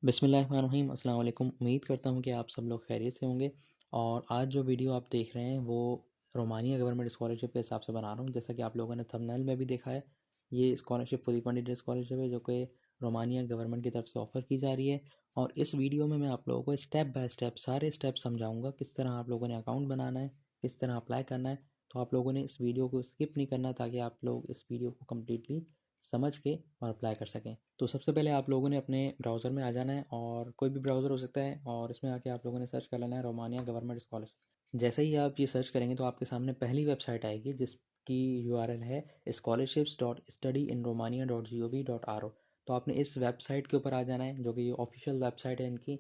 बिस्मिल्लाहिर्रहमानिर्रहीम अस्सलाम वालेकुम। उम्मीद करता हूँ कि आप सब लोग खैरियत से होंगे। और आज जो वीडियो आप देख रहे हैं वो रोमानिया गवर्नमेंट स्कॉलरशिप के हिसाब से बना रहा हूँ। जैसा कि आप लोगों ने थंबनेल में भी देखा है, ये स्कॉलरशिप फुली फंडेड स्कॉलरशिप है जो कि रोमानिया गवर्नमेंट की तरफ से ऑफ़र की जा रही है। और इस वीडियो में मैं आप लोगों को स्टेप बाय स्टेप सारे स्टेप समझाऊँगा, किस तरह आप लोगों ने अकाउंट बनाना है, किस तरह अप्लाई करना है। तो आप लोगों ने इस वीडियो को स्किप नहीं करना ताकि आप लोग इस वीडियो को कम्प्लीटली समझ के और अप्लाई कर सकें। तो सबसे पहले आप लोगों ने अपने ब्राउज़र में आ जाना है, और कोई भी ब्राउज़र हो सकता है, और इसमें आके आप लोगों ने सर्च कर लेना है रोमानिया गवर्नमेंट स्कॉलरशिप। जैसे ही आप ये सर्च करेंगे तो आपके सामने पहली वेबसाइट आएगी जिसकी यूआरएल है scholarships.studyinromania.gov.ro। तो आपने इस वेबसाइट के ऊपर आ जाना है जो कि ये ऑफिशियल वेबसाइट है इनकी।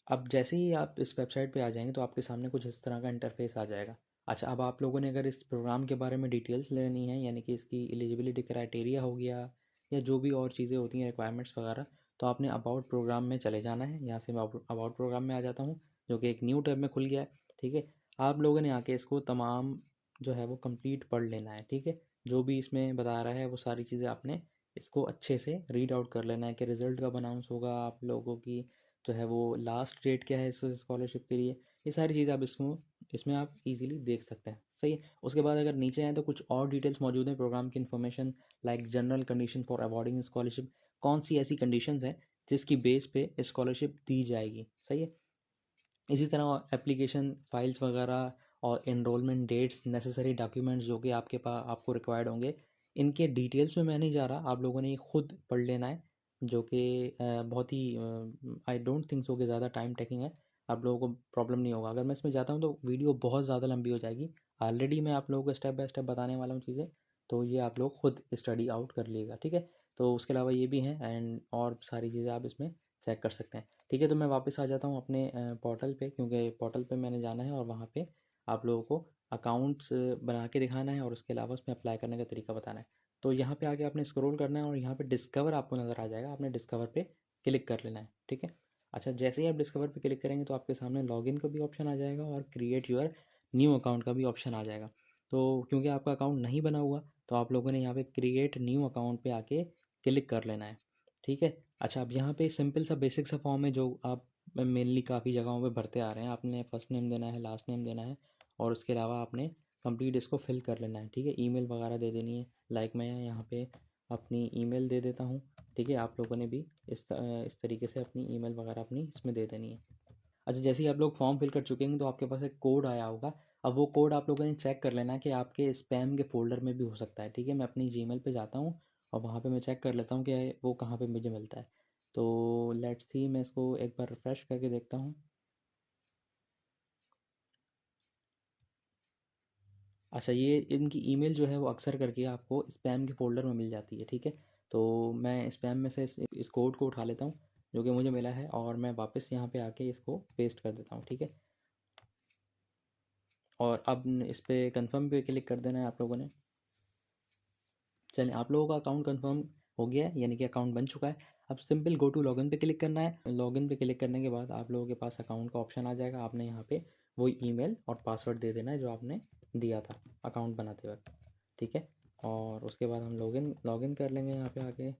अब जैसे ही आप इस वेबसाइट पे आ जाएंगे तो आपके सामने कुछ इस तरह का इंटरफेस आ जाएगा। अच्छा, अब आप लोगों ने अगर इस प्रोग्राम के बारे में डिटेल्स लेनी है, यानी कि इसकी एलिजिबिलिटी क्राइटेरिया हो गया या जो भी और चीज़ें होती हैं रिक्वायरमेंट्स वगैरह, तो आपने अबाउट प्रोग्राम में चले जाना है। यहाँ से मैं अबाउट प्रोग्राम में आ जाता हूँ जो कि एक न्यू टैब में खुल गया है। ठीक है, आप लोगों ने आके इसको तमाम जो है वो कंप्लीट पढ़ लेना है। ठीक है, जो भी इसमें बता रहा है वो सारी चीज़ें आपने इसको अच्छे से रीड आउट कर लेना है कि रिज़ल्ट कब अनाउंस होगा, आप लोगों की जो है वो लास्ट डेट क्या है इस स्कॉलरशिप के लिए। ये सारी चीज़ आप इसमें आप इजीली देख सकते हैं। सही है। उसके बाद अगर नीचे आए तो कुछ और डिटेल्स मौजूद हैं प्रोग्राम की information, like general condition for awarding scholarship. कौन सी ऐसी कंडीशंस हैं जिसकी बेस पे स्कॉलरशिप दी जाएगी। सही है। इसी तरह एप्लीकेशन फाइल्स वगैरह और एनरोलमेंट डेट्स, नेसेसरी डॉक्यूमेंट्स जो कि आपके पास आपको रिक्वायर्ड होंगे, इनके डिटेल्स में मैं नहीं जा रहा, आप लोगों ने ये खुद पढ़ लेना है। जो कि बहुत ही आई डोंट थिंक सो कि ज़्यादा टाइम टेकिंग है, आप लोगों को प्रॉब्लम नहीं होगा। अगर मैं इसमें जाता हूँ तो वीडियो बहुत ज़्यादा लंबी हो जाएगी। ऑलरेडी मैं आप लोगों को स्टेप बाय स्टेप बताने वाला हूँ चीज़ें, तो ये आप लोग खुद स्टडी आउट कर लीजिएगा। ठीक है, तो उसके अलावा ये भी हैं एंड और सारी चीज़ें आप इसमें चेक कर सकते हैं। ठीक है, तो मैं वापस आ जाता हूँ अपने पोर्टल पे, क्योंकि पोर्टल पे मैंने जाना है और वहाँ पे आप लोगों को अकाउंट्स बना के दिखाना है और उसके अलावा उसमें अप्लाई करने का तरीका बताना है। तो यहाँ पे आके आपने स्क्रॉल करना है और यहाँ पे डिस्कवर आपको नज़र आ जाएगा, आपने डिस्कवर पे क्लिक कर लेना है। ठीक है। अच्छा, जैसे ही आप डिस्कवर पे क्लिक करेंगे तो आपके सामने लॉगिन का भी ऑप्शन आ जाएगा और क्रिएट योर न्यू अकाउंट का भी ऑप्शन आ जाएगा। तो क्योंकि आपका अकाउंट नहीं बना हुआ तो आप लोगों ने यहाँ पे क्रिएट न्यू अकाउंट पे आके क्लिक कर लेना है। ठीक है। अच्छा, अब यहाँ पे सिंपल सा बेसिक सा फॉर्म है जो आप मेनली काफ़ी जगहों पे भरते आ रहे हैं। आपने फर्स्ट नेम देना है, लास्ट नेम देना है, और उसके अलावा आपने कंप्लीट इसको फिल कर लेना है। ठीक है, ईमेल वगैरह दे देनी है। लाइक मैं यहाँ पे अपनी ईमेल दे देता हूँ। ठीक है, आप लोगों ने भी इस तरीके से अपनी ईमेल वगैरह अपनी इसमें दे देनी है। अच्छा, जैसे ही आप लोग फॉर्म फिल कर चुके हैं तो आपके पास एक कोड आया होगा। अब वो कोड आप लोगों ने चेक कर लेना है कि आपके स्पैम के फ़ोल्डर में भी हो सकता है। ठीक है, मैं अपनी जीमेल पे जाता हूँ और वहाँ पे मैं चेक कर लेता हूँ कि वो कहाँ पे मुझे मिलता है। तो लेट्स सी, मैं इसको एक बार रिफ़्रेश करके देखता हूँ। अच्छा, ये इनकी ईमेल जो है वो अक्सर करके आपको स्पैम के फ़ोल्डर में मिल जाती है। ठीक है, तो मैं स्पैम में से इस कोड को उठा लेता हूँ जो कि मुझे मिला है, और मैं वापस यहाँ पे आके इसको पेस्ट कर देता हूँ। ठीक है, और अब इस पर कन्फर्म पे क्लिक कर देना है आप लोगों ने। चलिए, आप लोगों का अकाउंट कंफर्म हो गया है, यानी कि अकाउंट बन चुका है। अब सिंपल गो टू लॉगिन पे क्लिक करना है। लॉगिन पे क्लिक करने के बाद आप लोगों के पास अकाउंट का ऑप्शन आ जाएगा। आपने यहाँ पे वही ईमेल और पासवर्ड दे देना है जो आपने दिया था अकाउंट बनाते वक्त। ठीक है, और उसके बाद हम लॉगिन लॉगिन कर लेंगे यहाँ पे आके।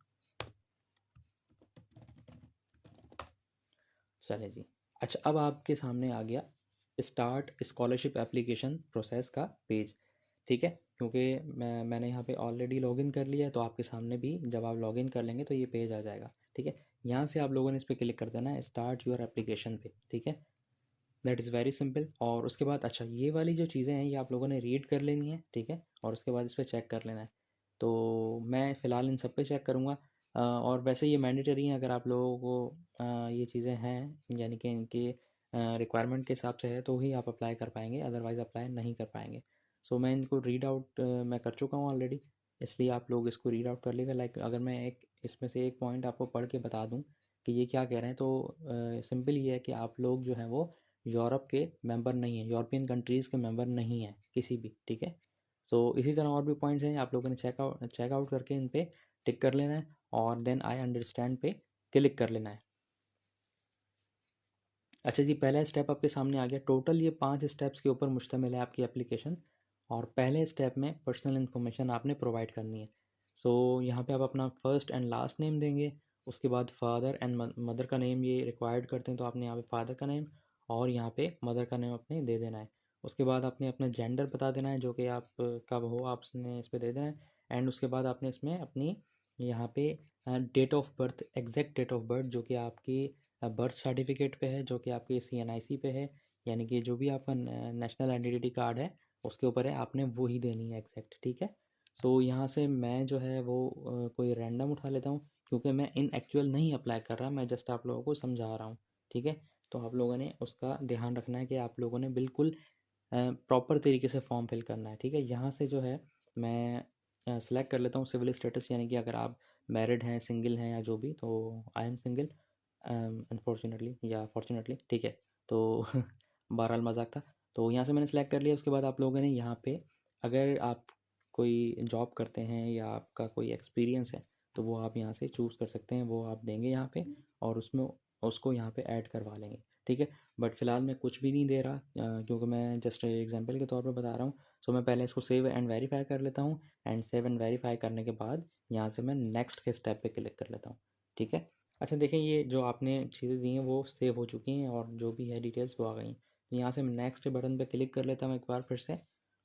चले जी। अच्छा, अब आपके सामने आ गया स्टार्ट स्कॉलरशिप एप्लीकेशन प्रोसेस का पेज। ठीक है, क्योंकि मैंने यहाँ पे ऑलरेडी लॉगिन कर लिया है, तो आपके सामने भी जब आप लॉगिन कर लेंगे तो ये पेज आ जाएगा। ठीक है, यहाँ से आप लोगों ने इस पर क्लिक कर देना है स्टार्ट योर एप्लीकेशन पे। ठीक है, दैट इज़ वेरी सिंपल। और उसके बाद अच्छा, ये वाली जो चीज़ें हैं ये आप लोगों ने रीड कर लेनी है। ठीक है, और उसके बाद इस पर चेक कर लेना है। तो मैं फ़िलहाल इन सब पे चेक करूँगा। और वैसे ये मैंडेटरी हैं, अगर आप लोगों को ये चीज़ें हैं, यानी कि इनके रिक्वायरमेंट के हिसाब से है तो ही आप अप्लाई कर पाएंगे, अदरवाइज़ अप्लाई नहीं कर पाएंगे। सो मैं इनको रीड आउट मैं कर चुका हूँ ऑलरेडी, इसलिए आप लोग इसको रीड आउट कर लीजिएगा। लाइक अगर मैं एक इसमें से एक पॉइंट आपको पढ़ के बता दूँ कि ये क्या कह रहे हैं, तो सिंपल ये है कि आप लोग जो हैं वो यूरोप के मेंबर नहीं हैं, यूरोपियन कंट्रीज़ के मेंबर नहीं हैं किसी भी। ठीक है, सो इसी तरह और भी पॉइंट्स हैं, आप लोगों ने चेकआउट करके इन पे टिक कर लेना है और देन आई अंडरस्टैंड पे क्लिक कर लेना है। अच्छा जी, पहला स्टेप आपके सामने आ गया। टोटल ये 5 स्टेप्स के ऊपर मुश्तमिल है आपकी एप्लीकेशन, और पहले स्टेप में पर्सनल इन्फॉर्मेशन आपने प्रोवाइड करनी है। सो यहाँ पे आप अपना फर्स्ट एंड लास्ट नेम देंगे, उसके बाद फादर एंड मदर का नेम ये रिक्वायर्ड करते हैं, तो आपने यहाँ पे फादर का नेम और यहाँ पे मदर का नेम अपने दे देना है। उसके बाद आपने अपना जेंडर बता देना है, जो कि आप कब हो आपने इस पर दे देना है। एंड उसके बाद आपने इसमें अपनी यहाँ पे date of birth, exact date of birth जो कि आपकी बर्थ सर्टिफिकेट पे है, जो कि आपके CNIC पे है, यानी कि जो भी आपका नेशनल आइडेंटिटी कार्ड है उसके ऊपर है, आपने वो ही देनी है एग्जैक्ट। ठीक है, तो यहाँ से मैं जो है वो कोई रैंडम उठा लेता हूँ, क्योंकि मैं इन एक्चुअल नहीं अप्लाई कर रहा, मैं जस्ट आप लोगों को समझा रहा हूँ। ठीक है, तो आप लोगों ने उसका ध्यान रखना है कि आप लोगों ने बिल्कुल प्रॉपर तरीके से फॉर्म फिल करना है। ठीक है, यहाँ से जो है मैं सेलेक्ट कर लेता हूँ सिविल स्टेटस, यानी कि अगर आप मैरिड हैं, सिंगल हैं या जो भी, तो आई एम सिंगल अनफॉर्चुनेटली या फॉर्चुनेटली। ठीक है, तो बहरहाल मजाक था। तो यहाँ से मैंने सेलेक्ट कर लिया। उसके बाद आप लोगों ने यहाँ पे अगर आप कोई जॉब करते हैं या आपका कोई एक्सपीरियंस है तो वो आप यहाँ से चूज़ कर सकते हैं, वो आप देंगे यहाँ पे और उसमें उसको यहाँ पे ऐड करवा लेंगे। ठीक है, बट फ़िलहाल मैं कुछ भी नहीं दे रहा क्योंकि मैं जस्ट एग्जांपल के तौर पे बता रहा हूँ। सो मैं पहले इसको सेव एंड वेरीफाई कर लेता हूँ, एंड सेव एंड वेरीफाई करने के बाद यहाँ से मैं नेक्स्ट के स्टेप पे क्लिक कर लेता हूँ। ठीक है, अच्छा देखें, ये जो आपने चीज़ें दी हैं वो सेव हो चुकी हैं और जो भी है डिटेल्स वो आ गई। तो यहाँ से मैं नेक्स्ट बटन पे क्लिक कर लेता हूँ एक बार फिर से,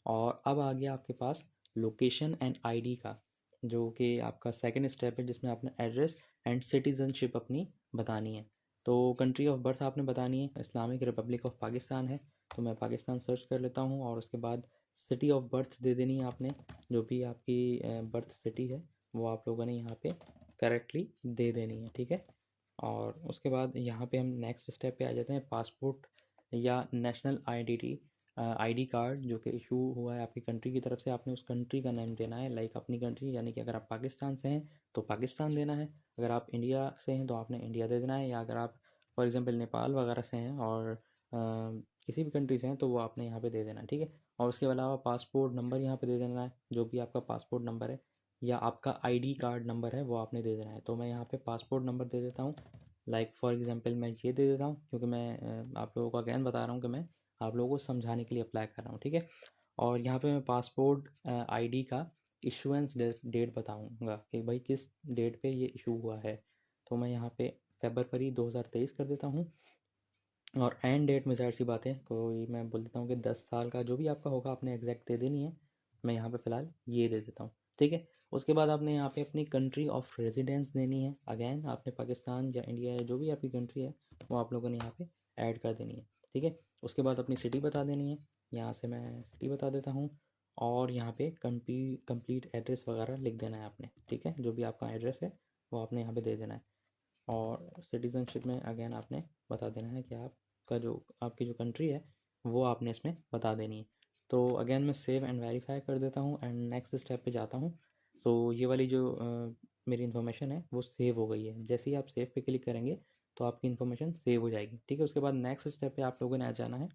और अब आ गया आपके पास लोकेशन एंड ID का, जो कि आपका सेकंड स्टेप है, जिसमें आपने एड्रेस एंड सिटीज़नशिप अपनी बतानी है। तो कंट्री ऑफ बर्थ आपने बतानी है, इस्लामिक रिपब्लिक ऑफ पाकिस्तान है, तो मैं पाकिस्तान सर्च कर लेता हूँ। और उसके बाद सिटी ऑफ बर्थ दे देनी है आपने, जो भी आपकी बर्थ सिटी है वो आप लोगों ने यहाँ पे करेक्टली दे देनी है। ठीक है, और उसके बाद यहाँ पे हम नेक्स्ट स्टेप पे आ जाते हैं, पासपोर्ट या नेशनल आइडेंटिटी ID कार्ड जो कि इशू हुआ है आपकी कंट्री की तरफ से, आपने उस कंट्री का नेम देना है, लाइक अपनी कंट्री, यानी कि अगर आप पाकिस्तान से हैं तो पाकिस्तान देना है, अगर आप इंडिया से हैं तो आपने इंडिया दे देना है, या अगर आप फॉर एग्जांपल नेपाल वगैरह से हैं और किसी भी कंट्री से हैं तो वो आपने यहाँ पे दे देना है। ठीक है, और उसके अलावा पासपोर्ट नंबर यहाँ पे दे देना है, जो भी आपका पासपोर्ट नंबर है या आपका ID कार्ड नंबर है वो आपने दे देना है। तो मैं यहाँ पे पासपोर्ट नंबर दे देता हूँ, लाइक फॉर एग्जांपल मैं ये दे देता हूँ, क्योंकि मैं आप लोगों को अगैन बता रहा हूँ कि मैं आप लोगों को समझाने के लिए अप्लाई कर रहा हूँ। ठीक है, और यहाँ पे मैं पासपोर्ट ID का इशुएंस डेट बताऊँगा कि भाई किस डेट पे ये इशू हुआ है। तो मैं यहाँ पे फरवरी 2023 कर देता हूँ, और एंड डेट में ज़ाहिर सी बात है कोई मैं बोल देता हूँ कि 10 साल का जो भी आपका होगा आपने एग्जैक्ट दे देनी है। मैं यहाँ पे फ़िलहाल ये दे देता हूँ। ठीक है, उसके बाद आपने यहाँ पे अपनी कंट्री ऑफ रेजिडेंस देनी है, अगैन आपने पाकिस्तान या इंडिया या जो भी आपकी कंट्री है वो आप लोगों ने यहाँ पे ऐड कर देनी है। ठीक है, उसके बाद अपनी सिटी बता देनी है, यहाँ से मैं सिटी बता देता हूँ, और यहाँ पे कंप्लीट एड्रेस वगैरह लिख देना है आपने। ठीक है, जो भी आपका एड्रेस है वो आपने यहाँ पे दे देना है, और सिटीज़नशिप में अगेन आपने बता देना है कि आपका जो आपकी जो कंट्री है वो आपने इसमें बता देनी है। तो अगेन मैं सेव एंड वेरीफाई कर देता हूँ एंड नेक्स्ट स्टेप पे जाता हूँ। सो ये वाली जो मेरी इन्फॉर्मेशन है वो सेव हो गई है, जैसे ही आप सेव पे क्लिक करेंगे तो आपकी इन्फॉर्मेशन सेव हो जाएगी। ठीक है, उसके बाद नेक्स्ट स्टेप पे आप लोगों ने आ जाना है।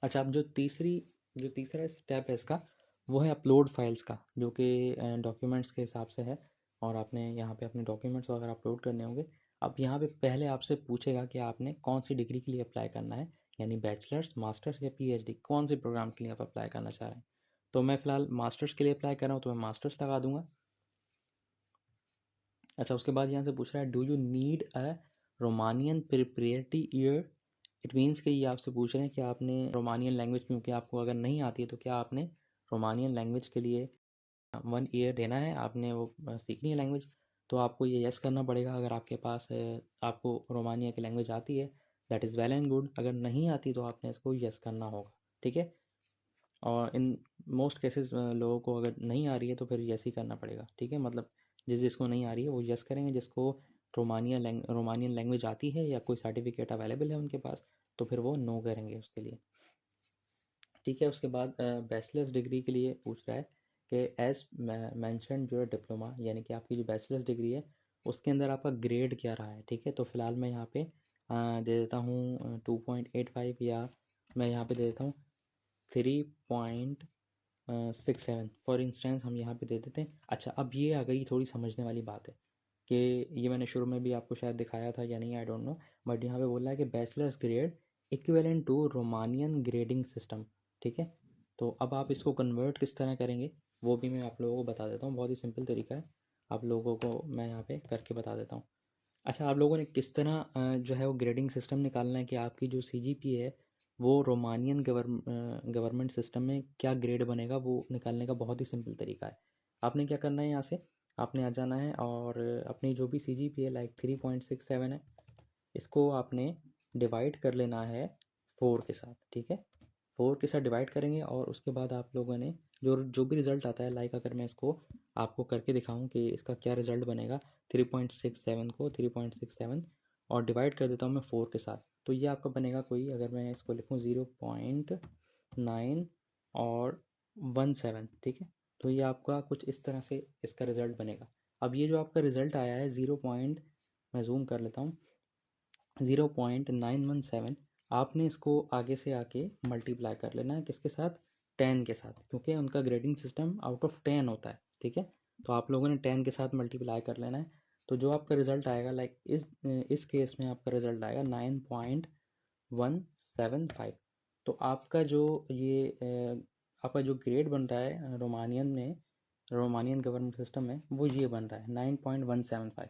अच्छा, अब जो तीसरा स्टेप है इसका, वो है अपलोड फाइल्स का, जो कि डॉक्यूमेंट्स के हिसाब से है, और आपने यहाँ पे अपने डॉक्यूमेंट्स वगैरह अपलोड करने होंगे। अब यहाँ पे पहले आपसे पूछेगा कि आपने कौन सी डिग्री के लिए अप्लाई करना है, यानी बैचलर्स, मास्टर्स या PhD, कौन से प्रोग्राम के लिए आप अप्लाई करना चाह रहे हैं। तो मैं फ़िलहाल मास्टर्स के लिए अप्लाई कर रहा हूँ, तो मैं मास्टर्स लगा दूंगा। अच्छा, उसके बाद यहाँ से पूछ रहा है do you need a Romanian preparatory year. It means कि ये आपसे पूछ रहे हैं कि आपने रोमानियन लैंग्वेज, क्योंकि आपको अगर नहीं आती है तो क्या आपने रोमानियन लैंग्वेज के लिए 1 ईयर देना है, आपने वो सीखनी है लैंग्वेज। तो आपको ये यस करना पड़ेगा अगर आपके पास आपको रोमानिया की लैंग्वेज आती है, that is well and good. अगर नहीं आती तो आपने इसको यस करना होगा। ठीक है, और इन मोस्ट केसेस लोगों को अगर नहीं आ रही है तो फिर यस ही करना पड़ेगा। ठीक है, मतलब जिसको नहीं आ रही है वो यस करेंगे, जिसको रोमानियन लैंग्वेज आती है या कोई सर्टिफिकेट अवेलेबल है उनके पास तो फिर वो नो करेंगे उसके लिए। ठीक है, उसके बाद बैचलर्स डिग्री के लिए पूछ रहा है कि एज मैंशन जो है डिप्लोमा, यानी कि आपकी जो बैचलर्स डिग्री है उसके अंदर आपका ग्रेड क्या रहा है। ठीक है, तो फिलहाल मैं यहाँ पे दे देता हूँ 2.85, या मैं यहाँ पे दे देता हूँ 3.67 फॉर इंस्टेंस हम यहाँ पे दे देते हैं। अच्छा, अब ये आ गई थोड़ी समझने वाली बात है कि ये मैंने शुरू में भी आपको शायद दिखाया था या नहीं, आई डोंट नो, बट यहाँ पे बोल रहा है कि bachelors grade equivalent to Romanian grading system. ठीक है, तो अब आप इसको कन्वर्ट किस तरह करेंगे वो भी मैं आप लोगों को बता देता हूँ, बहुत ही सिंपल तरीका है। आप लोगों को मैं यहाँ पे करके बता देता हूँ। अच्छा, आप लोगों ने किस तरह जो है वो ग्रेडिंग सिस्टम निकालना है कि आपकी जो सीजीपीए है वो रोमानियन गवर्नमेंट सिस्टम में क्या ग्रेड बनेगा, वो निकालने का बहुत ही सिंपल तरीका है। आपने क्या करना है, यहाँ से आपने आ जाना है और अपनी जो भी सीजीपीए लाइक 3.67 है, इसको आपने डिवाइड कर लेना है 4 के साथ, ठीक है। 4 के साथ डिवाइड करेंगे और उसके बाद आप लोगों ने जो जो भी रिज़ल्ट आता है, लाइक अगर मैं इसको आपको करके दिखाऊं कि इसका क्या रिज़ल्ट बनेगा, 3.67 को 3.67 और डिवाइड कर देता हूँ मैं 4 के साथ, तो ये आपका बनेगा कोई, अगर मैं इसको लिखूँ 0.9 और 17, ठीक है। तो ये आपका कुछ इस तरह से इसका रिज़ल्ट बनेगा। अब ये जो आपका रिज़ल्ट आया है 0 पॉइंट, मैं जूम कर लेता हूँ, 0.917, आपने इसको आगे से आके मल्टीप्लाई कर लेना है किसके साथ, 10 के साथ, क्योंकि उनका ग्रेडिंग सिस्टम आउट ऑफ 10 होता है, ठीक है। तो आप लोगों ने 10 के साथ मल्टीप्लाई कर लेना है। तो जो आपका रिजल्ट आएगा, लाइक इस केस में आपका रिजल्ट आएगा 9.175। तो आपका जो ये आपका जो ग्रेड बन रहा है रोमानियन गवर्नमेंट सिस्टम में, वो ये बन रहा है 9.175,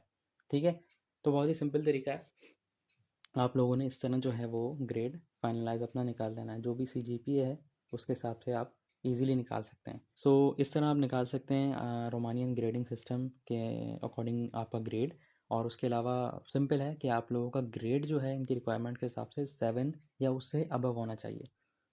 ठीक है। तो बहुत ही सिंपल तरीका है, आप लोगों ने इस तरह जो है वो ग्रेड फाइनलाइज अपना निकाल देना है। जो भी सीजीपीए है उसके हिसाब से आप इजीली निकाल सकते हैं। सो इस तरह आप निकाल सकते हैं रोमानियन ग्रेडिंग सिस्टम के अकॉर्डिंग आपका ग्रेड। और उसके अलावा सिंपल है कि आप लोगों का ग्रेड जो है इनकी रिक्वायरमेंट के हिसाब से 7 या उससे अबव होना चाहिए,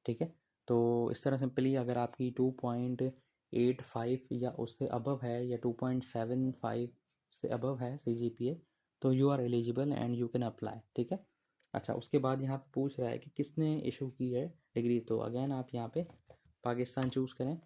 ठीक है। तो इस तरह सिंपली अगर आपकी 2.85 या उससे अबव है या 2.75 से अबव है सीजीपीए, तो you are eligible and you can apply, ठीक है। अच्छा, उसके बाद यहाँ पे पूछ रहा है कि किसने इशू की है डिग्री, तो अगेन आप यहाँ पे पाकिस्तान चूज़ करें।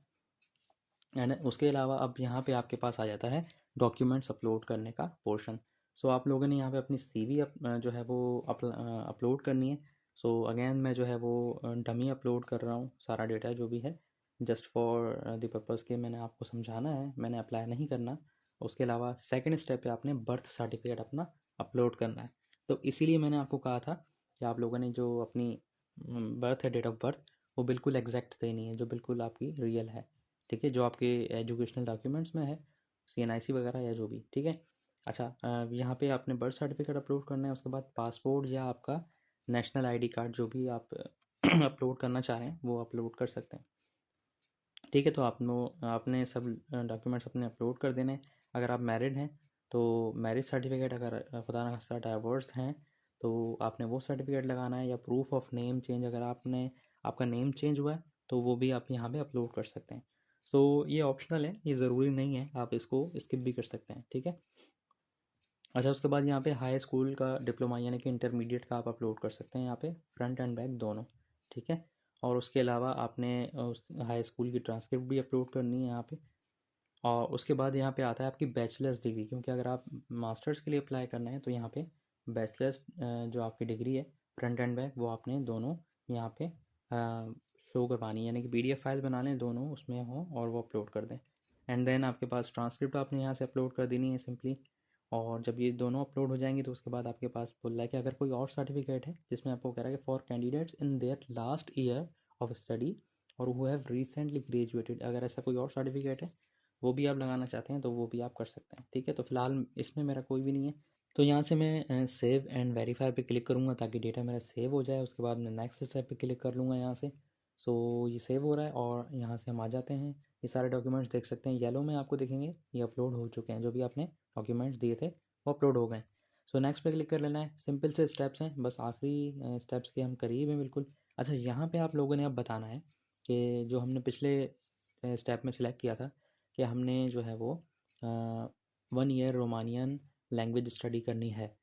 एंड उसके अलावा अब यहाँ पे आपके पास आ जाता है डॉक्यूमेंट्स अपलोड करने का पोर्शन। सो आप लोगों ने यहाँ पे अपनी सीवी जो है वो अपलोड करनी है। सो अगेन मैं जो है वो डमी अपलोड कर रहा हूँ, सारा डेटा जो भी है, जस्ट फॉर द पर्पज़ के मैंने आपको समझाना है, मैंने अप्लाई नहीं करना। उसके अलावा सेकंड स्टेप पे आपने बर्थ सर्टिफिकेट अपना अपलोड करना है। तो इसीलिए मैंने आपको कहा था कि आप लोगों ने जो अपनी बर्थ है, डेट ऑफ बर्थ, वो बिल्कुल एग्जैक्ट देनी है, जो बिल्कुल आपकी रियल है, ठीक है, जो आपके एजुकेशनल डॉक्यूमेंट्स में है, सीएनआईसी वगैरह या जो भी, ठीक है। अच्छा, यहाँ पे आपने बर्थ सर्टिफिकेट अपलोड करना है। उसके बाद पासपोर्ट या आपका नेशनल आईडी कार्ड जो भी आप अपलोड करना चाह रहे हैं वो अपलोड कर सकते हैं, ठीक है। तो आपने सब डॉक्यूमेंट्स अपने अपलोड कर देने हैं। अगर आप मैरिड हैं तो मैरिज सर्टिफिकेट, अगर खुदा न खास्ता डाइवोर्स हैं तो आपने वो सर्टिफिकेट लगाना है, या प्रूफ ऑफ नेम चेंज, अगर आपका नेम चेंज हुआ है तो वो भी आप यहाँ पे अपलोड कर सकते हैं। सो ये ऑप्शनल है, ये ज़रूरी नहीं है, आप इसको स्किप भी कर सकते हैं, ठीक है। अच्छा, उसके बाद यहाँ पे हाई स्कूल का डिप्लोमा यानी कि इंटरमीडिएट का आप अपलोड कर सकते हैं यहाँ पे, फ्रंट एंड बैक दोनों, ठीक है। और उसके अलावा आपने उस हाई स्कूल की ट्रांसक्रिप्ट भी अपलोड करनी है यहाँ पे। और उसके बाद यहाँ पे आता है आपकी बैचलर्स डिग्री, क्योंकि अगर आप मास्टर्स के लिए अप्लाई करना है तो यहाँ पे बैचलर्स जो आपकी डिग्री है फ्रंट एंड बैक, वो आपने दोनों यहाँ पे शो करवानी है, यानी कि पीडीएफ फाइल बना लें, दोनों उसमें हो और वो अपलोड कर दें। एंड देन आपके पास ट्रांसक्रिप्ट आपने यहाँ से अपलोड कर देनी है सिंपली। और जब ये दोनों अपलोड हो जाएंगी तो उसके बाद आपके पास बोल रहा है कि अगर कोई और सर्टिफिकेट है जिसमें आपको कह रहा है कि for candidates in their last year of study और हु हैव रिसेंटली ग्रेजुएटेड, अगर ऐसा कोई और सर्टिफिकेट है वो भी आप लगाना चाहते हैं तो वो भी आप कर सकते हैं, ठीक है। तो फिलहाल इसमें मेरा कोई भी नहीं है, तो यहाँ से मैं सेव एंड वेरीफाई पे क्लिक करूँगा ताकि डेटा मेरा सेव हो जाए। उसके बाद मैं नेक्स्ट स्टेप पे क्लिक कर लूँगा यहाँ से। सो ये सेव हो रहा है और यहाँ से हम आ जाते हैं। ये सारे डॉक्यूमेंट्स देख सकते हैं, येलो में आपको दिखेंगे, ये अपलोड हो चुके हैं, जो भी आपने डॉक्यूमेंट्स दिए थे वो अपलोड हो गए। सो नेक्स्ट पे क्लिक कर लेना है। सिंपल से स्टेप्स हैं, बस आखिरी स्टेप्स के हम करीब हैं बिल्कुल। अच्छा, यहाँ पे आप लोगों ने अब बताना है कि जो हमने पिछले स्टेप में सिलेक्ट किया था कि हमने जो है वो 1 ईयर रोमानियन लैंग्वेज स्टडी करनी है,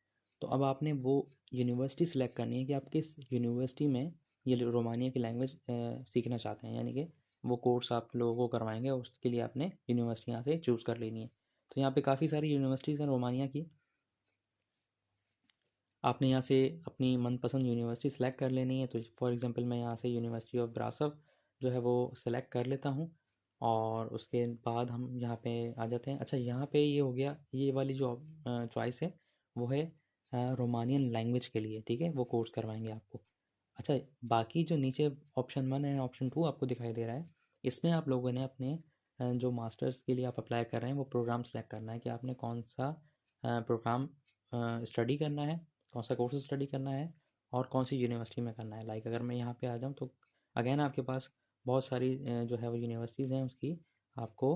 तो अब आपने वो यूनिवर्सिटी सिलेक्ट करनी है कि आप किस यूनिवर्सिटी में ये रोमानिया की लैंग्वेज सीखना चाहते हैं, यानी कि वो कोर्स आप लोगों को करवाएंगे, उसके लिए आपने यूनिवर्सिटी यहाँ से चूज़ कर लेनी है। तो यहाँ पे काफ़ी सारी यूनिवर्सिटीज़ हैं रोमानिया की, आपने यहाँ से अपनी मनपसंद यूनिवर्सिटी सेलेक्ट कर लेनी है। तो फॉर एग्जांपल मैं यहाँ से यूनिवर्सिटी ऑफ ब्रासव जो है वो सिलेक्ट कर लेता हूँ और उसके बाद हम यहाँ पे आ जाते हैं। अच्छा, यहाँ पे ये हो गया, ये वाली जो चॉइस है वो है रोमानियन लैंग्वेज के लिए, ठीक है, वो कोर्स करवाएंगे आपको। अच्छा, बाकी जो नीचे ऑप्शन 1 एंड ऑप्शन 2 आपको दिखाई दे रहा है, इसमें आप लोगों ने अपने जो मास्टर्स के लिए आप अप्लाई कर रहे हैं वो प्रोग्राम सेलेक्ट करना है कि आपने कौन सा प्रोग्राम स्टडी करना है, कौन सा कोर्स स्टडी करना है और कौन सी यूनिवर्सिटी में करना है। लाइक अगर मैं यहाँ पे आ जाऊँ तो अगेन आपके पास बहुत सारी जो है वो यूनिवर्सिटीज़ हैं, उसकी आपको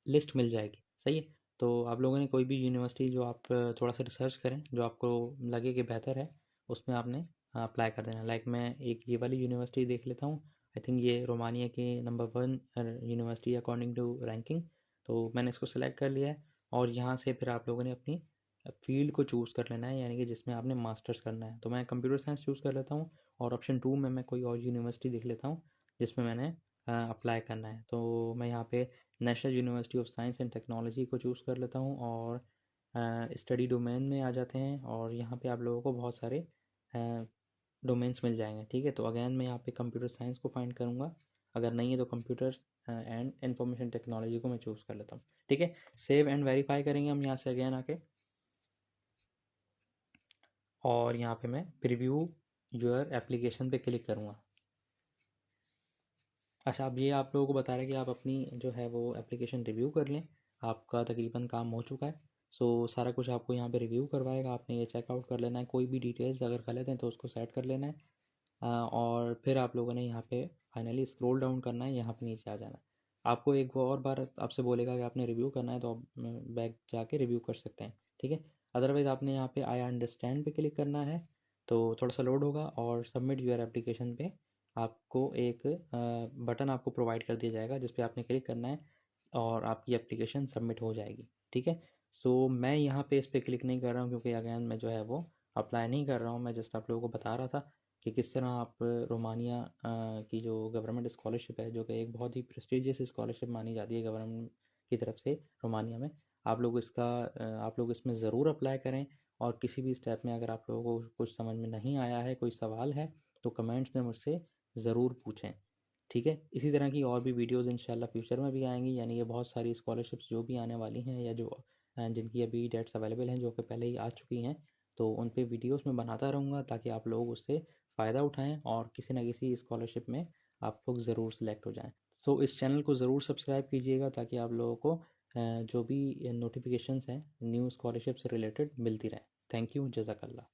लिस्ट मिल जाएगी। सही है, तो आप लोगों ने कोई भी यूनिवर्सिटी जो आप थोड़ा सा रिसर्च करें, जो आपको लगे कि बेहतर है, उसमें आपने अप्लाई कर देना। लाइक मैं एक ये वाली यूनिवर्सिटी देख लेता हूँ। आई थिंक ये रोमानिया की नंबर 1 यूनिवर्सिटी अकॉर्डिंग टू रैंकिंग। तो मैंने इसको सेलेक्ट कर लिया है और यहाँ से फिर आप लोगों ने अपनी फील्ड को चूज़ कर लेना है, यानी कि जिसमें आपने मास्टर्स करना है। तो मैं कंप्यूटर साइंस चूज़ कर लेता हूँ और ऑप्शन 2 में मैं कोई और यूनिवर्सिटी देख लेता हूँ जिसमें मैंने अप्लाई करना है। तो मैं यहाँ पे national university of science and technology को चूज़ कर लेता हूँ और स्टडी डोमेन में आ जाते हैं और यहाँ पे आप लोगों को बहुत सारे डोमेन्स मिल जाएंगे। ठीक है, तो अगेन मैं यहाँ पे कंप्यूटर साइंस को फाइंड करूँगा, अगर नहीं है तो कंप्यूटर्स एंड इंफॉर्मेशन टेक्नोलॉजी को मैं चूज़ कर लेता हूँ। ठीक है, सेव एंड वेरीफाई करेंगे हम यहाँ से अगेन आके और यहाँ पे मैं प्रीव्यू योर एप्लीकेशन पे क्लिक करूँगा। अच्छा, अब ये आप लोगों को बता रहे हैं कि आप अपनी जो है वो एप्लीकेशन रिव्यू कर लें। आपका तकरीबन काम हो चुका है। सारा कुछ आपको यहाँ पे रिव्यू करवाएगा, आपने ये चेकआउट कर लेना है। कोई भी डिटेल्स अगर गलत हैं तो उसको सेट कर लेना है। और फिर आप लोगों ने यहाँ पे फाइनली स्क्रॉल डाउन करना है, यहाँ पे नीचे आ जाना है। आपको एक वो और बार आपसे बोलेगा कि आपने रिव्यू करना है तो आप बैक जाके रिव्यू कर सकते हैं। ठीक है, अदरवाइज़ आपने यहाँ पे आई अंडरस्टैंड पे क्लिक करना है, तो थोड़ा सा लोड होगा और सबमिट यूर एप्लीकेशन पे आपको एक बटन आपको प्रोवाइड कर दिया जाएगा जिस पे आपने क्लिक करना है और आपकी एप्लीकेशन सबमिट हो जाएगी। ठीक है, मैं यहाँ पे इस पर क्लिक नहीं कर रहा हूँ क्योंकि अगैन मैं जो है वो अप्लाई नहीं कर रहा हूँ। मैं जस्ट आप लोगों को बता रहा था कि किस तरह आप रोमानिया की जो गवर्नमेंट स्कॉलरशिप है, जो कि एक बहुत ही प्रेस्टिजियस स्कॉलरशिप मानी जाती है गवर्नमेंट की तरफ से रोमानिया में, आप लोग इसमें ज़रूर अप्लाई करें। और किसी भी स्टेप में अगर आप लोगों को कुछ समझ में नहीं आया है, कोई सवाल है, तो कमेंट्स में मुझसे ज़रूर पूछें। ठीक है, इसी तरह की और भी वीडियोस इंशाल्लाह फ्यूचर में भी आएंगी, यानी ये बहुत सारी स्कॉलरशिप्स जो भी आने वाली हैं या जो जिनकी अभी डेट्स अवेलेबल हैं, जो कि पहले ही आ चुकी हैं, तो उन पे वीडियोस मैं बनाता रहूँगा ताकि आप लोग उससे फ़ायदा उठाएं और किसी न किसी स्कॉलरशिप में आप लोग ज़रूर सेलेक्ट हो जाएं। इस चैनल को ज़रूर सब्सक्राइब कीजिएगा ताकि आप लोगों को जो भी नोटिफिकेशंस हैं न्यू स्कॉलरशिप से रिलेटेड मिलती रहें। थैंक यू, जज़ाकल्लाह।